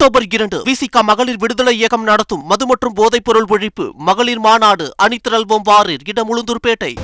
October 2 விசிக மகளிர் விடுதலை இயக்கம் நடத்தும் மது மற்றும் போதைப் பொருள் ஒழிப்பு மகளிர் மாநாடு அணிதிரள்வோம் வாரீர். இடம் உளுந்தூர்பேட்டை.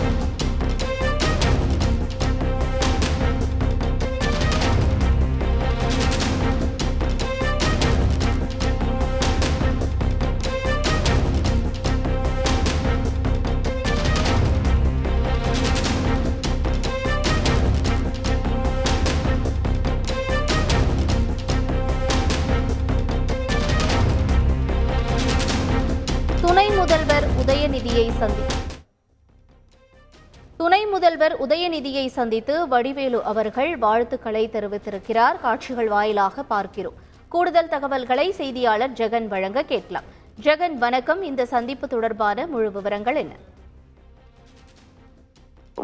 துணை முதல்வர் உதயநிதியை சந்தித்து வடிவேலு அவர்கள் வாழ்த்துக்களை தெரிவித்திருக்கிறார். காட்சிகள் வாயிலாக பார்க்கிறோம். கூடுதல் தகவல்களை செய்தியாளர் ஜெகன் வழங்க கேட்கலாம். ஜெகன், வணக்கம். இந்த சந்திப்பு தொடர்பான முழு விவரங்கள் என்ன?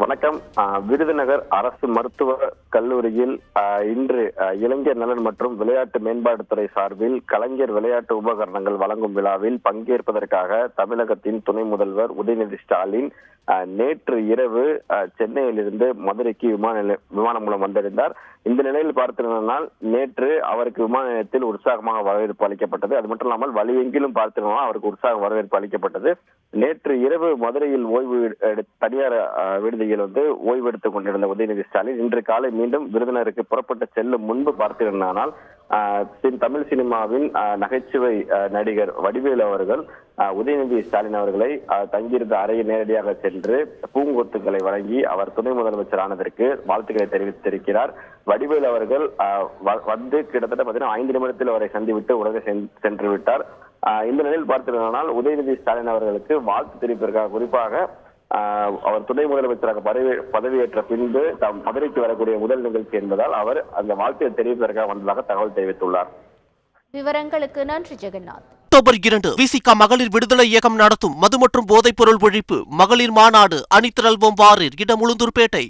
வணக்கம். விருதுநகர் அரசு மருத்துவ கல்லூரியில் இன்று இளைஞர் நலன் மற்றும் விளையாட்டு மேம்பாட்டுத்துறை சார்பில் கலைஞர் விளையாட்டு உபகரணங்கள் வழங்கும் விழாவில் பங்கேற்பதற்காக தமிழகத்தின் துணை முதல்வர் உதயநிதி ஸ்டாலின் நேற்று இரவு சென்னையிலிருந்து மதுரைக்கு விமானம் மூலம் வந்திருந்தார். இந்த நிலையில் பார்த்திருந்தால் நேற்று அவருக்கு விமான நிலையத்தில் உற்சாகமாக வரவேற்பு அளிக்கப்பட்டது. அது மட்டும் இல்லாமல் வழியெங்கிலும் பார்த்திருந்தால் அவருக்கு உற்சாக வரவேற்பு அளிக்கப்பட்டது. நேற்று இரவு மதுரையில் தனியார் விடுதியில் ஓய்வு எடுத்துக் கொண்டிருந்த உதயநிதி ஸ்டாலின் இன்று காலை மீண்டும் விருதுநகருக்கு புறப்பட்டு செல்லும் முன்பு பார்த்திருந்தால் தமிழ் சினிமாவின் நகைச்சுவை நடிகர் வடிவேலு அவர்கள் உதயநிதி ஸ்டாலின் அவர்களை தங்கியிருந்த அறையை நேரடியாக சென்று பூங்கொத்துக்களை வழங்கி அவர் துணை முதலமைச்சர் ஆனதற்கு வாழ்த்துக்களை தெரிவித்திருக்கிறார். வடிவேலு அவர்கள் வந்து கிட்டத்தட்ட 5 நிமிடத்தில் அவரை சந்திவிட்டு உலக சென்று விட்டார். இந்த நிலையில் பார்த்திருந்தால் உதயநிதி ஸ்டாலின் அவர்களுக்கு வாழ்த்து தெரிவிப்பதற்காக குறிப்பாக அவர் துணை முதலமைச்சராக பதவியேற்ற பின்பு மதுரைக்கு வரக்கூடிய முதல் நிகழ்ச்சி என்பதால் அவர் அந்த வாழ்த்தை தெரிவிப்பதற்காக வந்ததாக தகவல் தெரிவித்துள்ளார். விவரங்களுக்கு நன்றி ஜெகநாத். அக்டோபர் 2 விசிக மகளிர் விடுதலை இயக்கம் நடத்தும் மது மற்றும் போதைப் பொருள் ஒழிப்பு மகளிர் மாநாடு அணிதிரள்வோம் வாரீர். இடம் உளுந்தூர்பேட்டை.